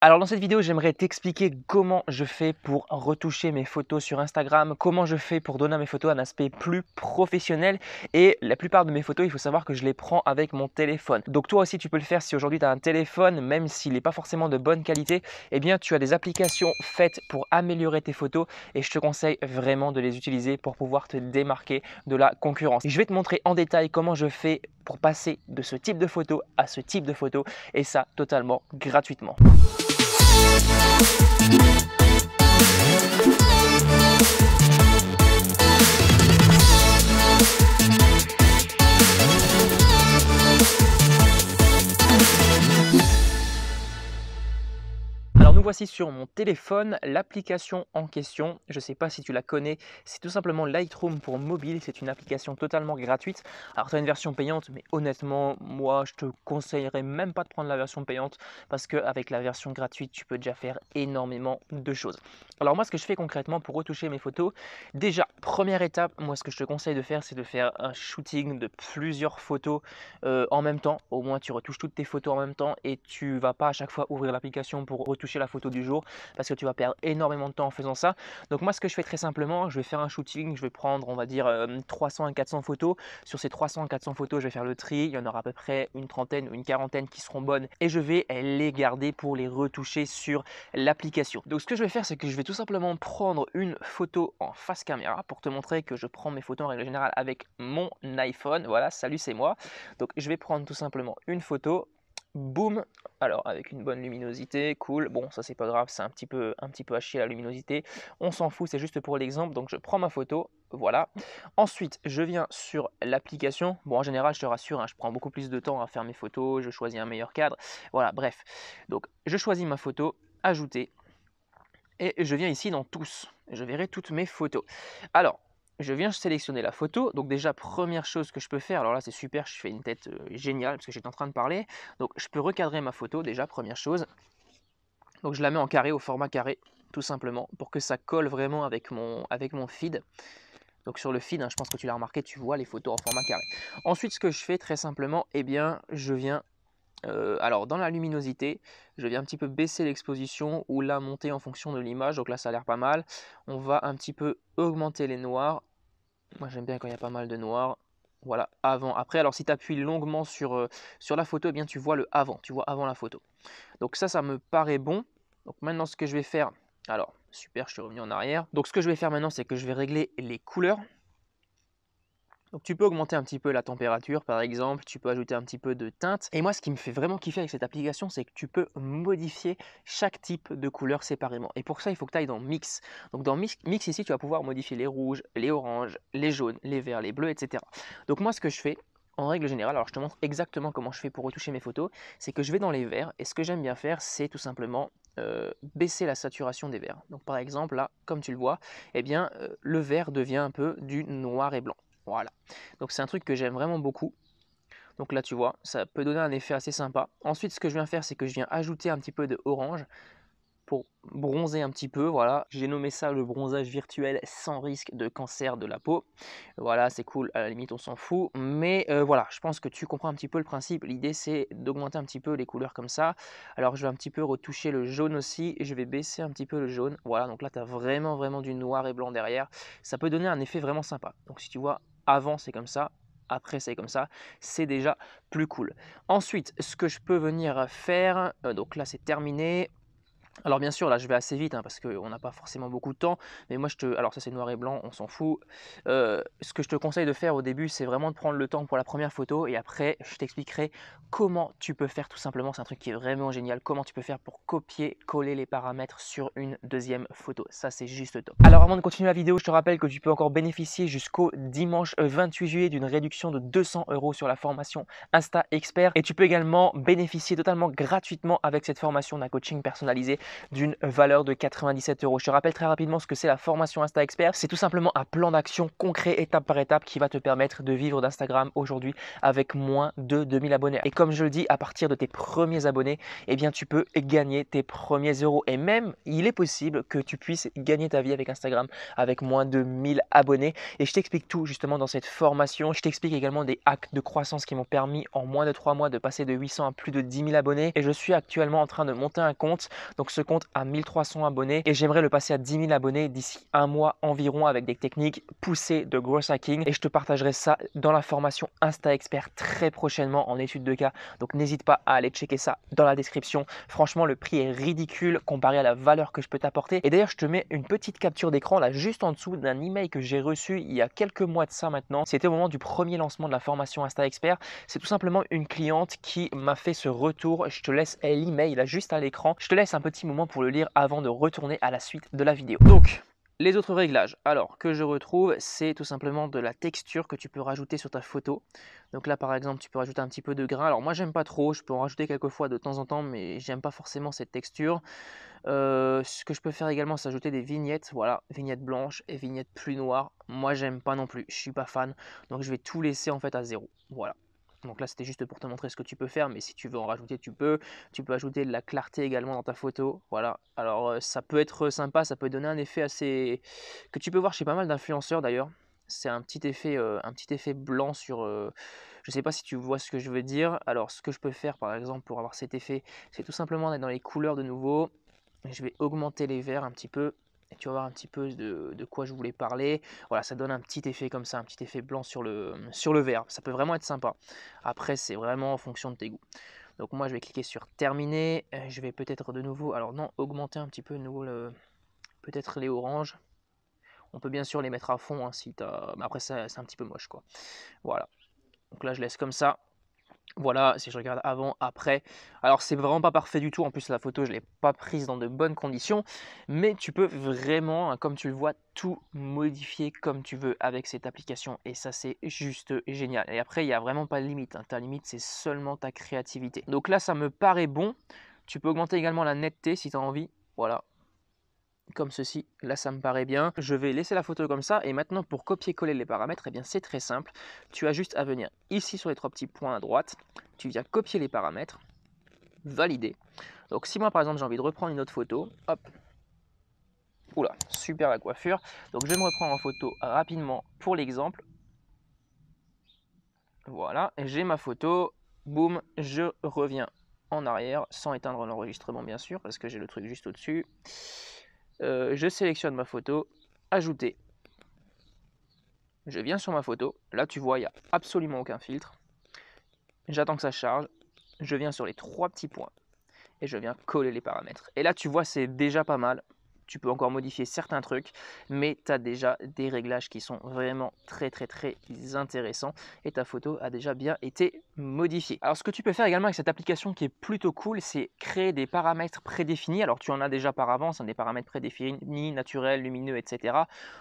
Alors dans cette vidéo, j'aimerais t'expliquer comment je fais pour retoucher mes photos sur Instagram, comment je fais pour donner à mes photos un aspect plus professionnel et la plupart de mes photos, il faut savoir que je les prends avec mon téléphone. Donc toi aussi, tu peux le faire si aujourd'hui tu as un téléphone, même s'il n'est pas forcément de bonne qualité, eh bien tu as des applications faites pour améliorer tes photos et je te conseille vraiment de les utiliser pour pouvoir te démarquer de la concurrence. Je vais te montrer en détail comment je fais pour passer de ce type de photo à ce type de photo et ça totalement gratuitement. Alors nous voici sur mon téléphone, l'application en question, je ne sais pas si tu la connais, c'est tout simplement Lightroom pour mobile, c'est une application totalement gratuite. Alors tu as une version payante, mais honnêtement, moi je te conseillerais même pas de prendre la version payante parce qu'avec la version gratuite, tu peux déjà faire énormément de choses. Alors moi ce que je fais concrètement pour retoucher mes photos, déjà première étape, moi ce que je te conseille de faire, c'est de faire un shooting de plusieurs photos en même temps. Au moins tu retouches toutes tes photos en même temps et tu vas pas à chaque fois ouvrir l'application pour retoucher la photo du jour parce que tu vas perdre énormément de temps en faisant ça. Donc moi ce que je fais très simplement, je vais faire un shooting, je vais prendre on va dire 300 à 400 photos. Sur ces 300 à 400 photos, je vais faire le tri, il y en aura à peu près une trentaine ou une quarantaine qui seront bonnes et je vais les garder pour les retoucher sur l'application. Donc ce que je vais faire, c'est que je vais tout simplement prendre une photo en face caméra pour te montrer que je prends mes photos en règle générale avec mon iPhone. Voilà, salut, c'est moi. Donc je vais prendre tout simplement une photo, boum, alors avec une bonne luminosité, cool, bon ça c'est pas grave, c'est un petit peu à chier la luminosité, on s'en fout, c'est juste pour l'exemple, donc je prends ma photo, voilà. Ensuite je viens sur l'application, bon en général je te rassure, hein, je prends beaucoup plus de temps à faire mes photos, je choisis un meilleur cadre, voilà bref. Donc je choisis ma photo, ajouter, et je viens ici dans tous, je verrai toutes mes photos. Alors, je viens sélectionner la photo, donc déjà première chose que je peux faire, alors là c'est super, je fais une tête géniale parce que j'étais en train de parler, donc je peux recadrer ma photo déjà, première chose. Donc je la mets en carré, au format carré, tout simplement, pour que ça colle vraiment avec mon feed. Donc sur le feed, hein, je pense que tu l'as remarqué, tu vois les photos en format carré. Ensuite ce que je fais très simplement, eh bien je viens alors dans la luminosité, je viens un petit peu baisser l'exposition ou la monter en fonction de l'image, donc là ça a l'air pas mal. On va un petit peu augmenter les noirs. Moi j'aime bien quand il y a pas mal de noirs. Voilà, avant, après. Alors si tu appuies longuement sur la photo, eh bien tu vois le avant, tu vois avant la photo. Donc ça me paraît bon. Donc maintenant ce que je vais faire, alors super, je suis revenu en arrière. Donc ce que je vais faire maintenant, c'est que je vais régler les couleurs. Donc tu peux augmenter un petit peu la température par exemple, tu peux ajouter un petit peu de teinte. Et moi ce qui me fait vraiment kiffer avec cette application, c'est que tu peux modifier chaque type de couleur séparément. Et pour ça il faut que tu ailles dans Mix. Donc dans Mix ici tu vas pouvoir modifier les rouges, les oranges, les jaunes, les verts, les bleus, etc. Donc moi ce que je fais, en règle générale, alors je te montre exactement comment je fais pour retoucher mes photos, c'est que je vais dans les verts et ce que j'aime bien faire c'est tout simplement baisser la saturation des verts. Donc par exemple là, comme tu le vois, eh bien, le vert devient un peu du noir et blanc. Voilà, donc c'est un truc que j'aime vraiment beaucoup. Donc là tu vois, ça peut donner un effet assez sympa. Ensuite ce que je viens faire, c'est que je viens ajouter un petit peu de orange pour bronzer un petit peu, voilà. J'ai nommé ça le bronzage virtuel sans risque de cancer de la peau. Voilà, c'est cool, à la limite on s'en fout, mais voilà, je pense que tu comprends un petit peu le principe. L'idée c'est d'augmenter un petit peu les couleurs comme ça. Alors je vais un petit peu retoucher le jaune aussi, et je vais baisser un petit peu le jaune. Voilà, donc là tu as vraiment du noir et blanc derrière. Ça peut donner un effet vraiment sympa. Donc si tu vois, avant c'est comme ça, après c'est comme ça, c'est déjà plus cool. Ensuite, ce que je peux venir faire, donc là c'est terminé. Alors bien sûr, là je vais assez vite hein, parce qu'on n'a pas forcément beaucoup de temps, mais moi alors ça c'est noir et blanc, on s'en fout. Ce que je te conseille de faire au début, c'est vraiment de prendre le temps pour la première photo et après je t'expliquerai comment tu peux faire tout simplement, c'est un truc qui est vraiment génial, comment tu peux faire pour copier, coller les paramètres sur une deuxième photo. Ça c'est juste top. Alors avant de continuer la vidéo, je te rappelle que tu peux encore bénéficier jusqu'au dimanche 28 juillet d'une réduction de 200 € sur la formation Insta Expert et tu peux également bénéficier totalement gratuitement avec cette formation d'un coaching personnalisé d'une valeur de 97 €. Je te rappelle très rapidement ce que c'est la formation Insta Expert. C'est tout simplement un plan d'action concret étape par étape qui va te permettre de vivre d'Instagram aujourd'hui avec moins de 2000 abonnés. Et comme je le dis, à partir de tes premiers abonnés, eh bien, tu peux gagner tes premiers euros. Et même, il est possible que tu puisses gagner ta vie avec Instagram avec moins de 1000 abonnés. Et je t'explique tout justement dans cette formation. Je t'explique également des hacks de croissance qui m'ont permis en moins de 3 mois de passer de 800 à plus de 10 000 abonnés. Et je suis actuellement en train de monter un compte. Donc ce compte a 1300 abonnés et j'aimerais le passer à 10 000 abonnés d'ici un mois environ avec des techniques poussées de growth hacking. Et je te partagerai ça dans la formation Insta Expert très prochainement en étude de cas. Donc n'hésite pas à aller checker ça dans la description. Franchement, le prix est ridicule comparé à la valeur que je peux t'apporter. Et d'ailleurs, je te mets une petite capture d'écran là juste en dessous d'un email que j'ai reçu il y a quelques mois de ça maintenant. C'était au moment du premier lancement de la formation Insta Expert. C'est tout simplement une cliente qui m'a fait ce retour. Je te laisse l'email là juste à l'écran. Je te laisse un petit moment pour le lire avant de retourner à la suite de la vidéo. Donc, les autres réglages, alors que je retrouve, c'est tout simplement de la texture que tu peux rajouter sur ta photo. Donc là, par exemple, tu peux rajouter un petit peu de grain. Alors moi, j'aime pas trop, je peux en rajouter quelques fois de temps en temps, mais j'aime pas forcément cette texture. Ce que je peux faire également, c'est ajouter des vignettes. Voilà, vignettes blanches et vignettes plus noires. Moi, j'aime pas non plus, je suis pas fan. Donc je vais tout laisser en fait à zéro. Voilà. Donc là, c'était juste pour te montrer ce que tu peux faire, mais si tu veux en rajouter, tu peux. Tu peux ajouter de la clarté également dans ta photo. Voilà. Alors, ça peut être sympa, ça peut donner un effet assez que tu peux voir chez pas mal d'influenceurs d'ailleurs. C'est un petit effet blanc sur. Je ne sais pas si tu vois ce que je veux dire. Alors, ce que je peux faire, par exemple, pour avoir cet effet, c'est tout simplement d'être dans les couleurs de nouveau. Je vais augmenter les verts un petit peu. Et tu vas voir un petit peu de quoi je voulais parler. Voilà, ça donne un petit effet comme ça, un petit effet blanc sur le vert. Ça peut vraiment être sympa. Après, c'est vraiment en fonction de tes goûts. Donc moi, je vais cliquer sur terminer. Je vais peut-être de nouveau, alors non, augmenter un petit peu de nouveau peut-être les oranges. On peut bien sûr les mettre à fond hein, si t'as. Mais après, c'est un petit peu moche quoi. Voilà. Donc là, je laisse comme ça. Voilà, si je regarde avant, après. Alors, c'est vraiment pas parfait du tout. En plus, la photo, je ne l'ai pas prise dans de bonnes conditions. Mais tu peux vraiment, hein, comme tu le vois, tout modifier comme tu veux avec cette application. Et ça, c'est juste génial. Et après, il n'y a vraiment pas de limite. Hein. Ta limite, c'est seulement ta créativité. Donc là, ça me paraît bon. Tu peux augmenter également la netteté si tu as envie. Voilà, comme ceci, là ça me paraît bien. Je vais laisser la photo comme ça et maintenant pour copier-coller les paramètres, eh bien c'est très simple. Tu as juste à venir ici sur les trois petits points à droite, tu viens copier les paramètres, valider. Donc si moi par exemple j'ai envie de reprendre une autre photo, hop, oula, super la coiffure. Donc je vais me reprendre en photo rapidement pour l'exemple. Voilà, j'ai ma photo, boum, je reviens en arrière sans éteindre l'enregistrement bien sûr parce que j'ai le truc juste au-dessus. Je sélectionne ma photo, ajouter. Je viens sur ma photo. Là, tu vois, il n'y a absolument aucun filtre. J'attends que ça charge. Je viens sur les trois petits points et je viens coller les paramètres. Et là, tu vois, c'est déjà pas mal. Tu peux encore modifier certains trucs, mais tu as déjà des réglages qui sont vraiment très intéressants et ta photo a déjà bien été modifiée. Alors ce que tu peux faire également avec cette application qui est plutôt cool, c'est créer des paramètres prédéfinis. Alors tu en as déjà par avance, hein, des paramètres prédéfinis, naturels, lumineux, etc.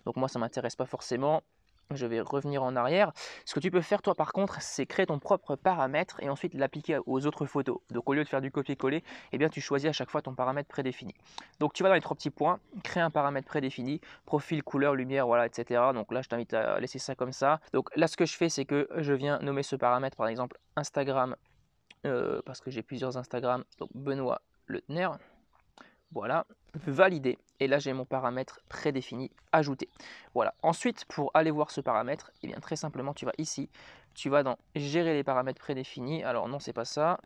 Donc moi ça ne m'intéresse pas forcément. Je vais revenir en arrière. Ce que tu peux faire toi par contre, c'est créer ton propre paramètre et ensuite l'appliquer aux autres photos. Donc au lieu de faire du copier-coller, eh bien tu choisis à chaque fois ton paramètre prédéfini. Donc tu vas dans les trois petits points, créer un paramètre prédéfini, profil, couleur, lumière, voilà, etc. Donc là je t'invite à laisser ça comme ça. Donc là ce que je fais, c'est que je viens nommer ce paramètre par exemple Instagram, parce que j'ai plusieurs Instagram, donc Benoît Leutner. Voilà, valider. Et là, j'ai mon paramètre prédéfini, ajouter. Voilà. Ensuite, pour aller voir ce paramètre, eh bien, très simplement, tu vas ici, tu vas dans gérer les paramètres prédéfinis. Alors non, c'est pas ça.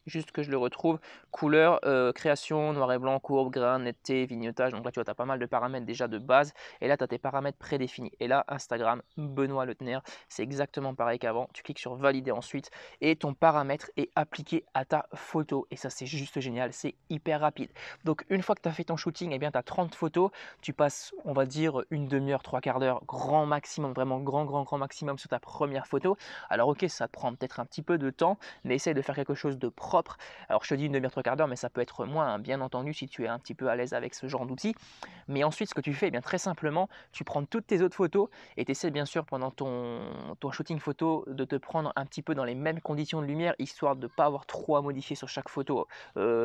Juste que je le retrouve, couleur, création, noir et blanc, courbe, grain, netteté, vignettage. Donc là, tu vois, tu as pas mal de paramètres déjà de base. Et là, tu as tes paramètres prédéfinis. Et là, Instagram, Benoît Leutner, c'est exactement pareil qu'avant. Tu cliques sur valider ensuite et ton paramètre est appliqué à ta photo. Et ça, c'est juste génial, c'est hyper rapide. Donc, une fois que tu as fait ton shooting, eh bien, tu as 30 photos. Tu passes, on va dire, une demi-heure, trois quarts d'heure, grand maximum, vraiment grand maximum sur ta première photo. Alors, ok, ça te prend peut-être un petit peu de temps, mais essaye de faire quelque chose de propre propre. Alors je te dis une demi-heure, trois quarts d'heure, mais ça peut être moins, hein, bien entendu, si tu es un petit peu à l'aise avec ce genre d'outils. Mais ensuite, ce que tu fais, eh bien très simplement, tu prends toutes tes autres photos et tu essaies bien sûr pendant ton shooting photo de te prendre un petit peu dans les mêmes conditions de lumière, histoire de ne pas avoir trop à modifier sur chaque photo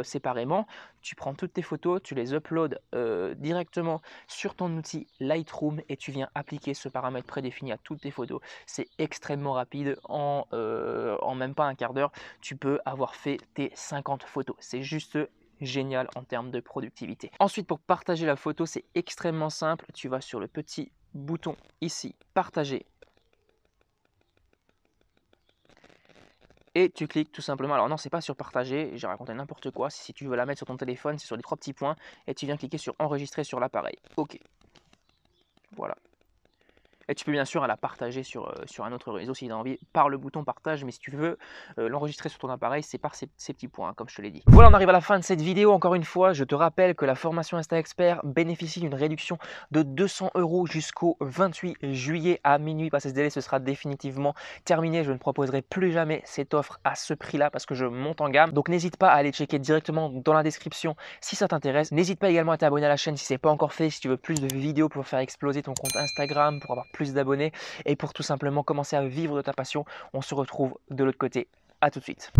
séparément. Tu prends toutes tes photos, tu les uploads directement sur ton outil Lightroom et tu viens appliquer ce paramètre prédéfini à toutes tes photos. C'est extrêmement rapide, en même pas un quart d'heure, tu peux avoir fait tes 50 photos. C'est juste génial en termes de productivité. Ensuite, pour partager la photo, c'est extrêmement simple. Tu vas sur le petit bouton ici, partager. Et tu cliques tout simplement. Alors non, c'est pas sur partager, j'ai raconté n'importe quoi. Si tu veux la mettre sur ton téléphone, c'est sur les trois petits points et tu viens cliquer sur enregistrer sur l'appareil. OK. Voilà. Et tu peux bien sûr la partager sur un autre réseau si tu as envie par le bouton partage, mais si tu veux l'enregistrer sur ton appareil, c'est par ces petits points, hein, comme je te l'ai dit. Voilà, on arrive à la fin de cette vidéo. Encore une fois, je te rappelle que la formation Insta Expert bénéficie d'une réduction de 200 € jusqu'au 28 juillet à minuit. Passé ce délai, ce sera définitivement terminé. Je ne proposerai plus jamais cette offre à ce prix-là parce que je monte en gamme. Donc n'hésite pas à aller checker directement dans la description si ça t'intéresse. N'hésite pas également à t'abonner à la chaîne si ce n'est pas encore fait, si tu veux plus de vidéos pour faire exploser ton compte Instagram, pour avoir plus d'abonnés et pour tout simplement commencer à vivre de ta passion. On se retrouve de l'autre côté. À tout de suite.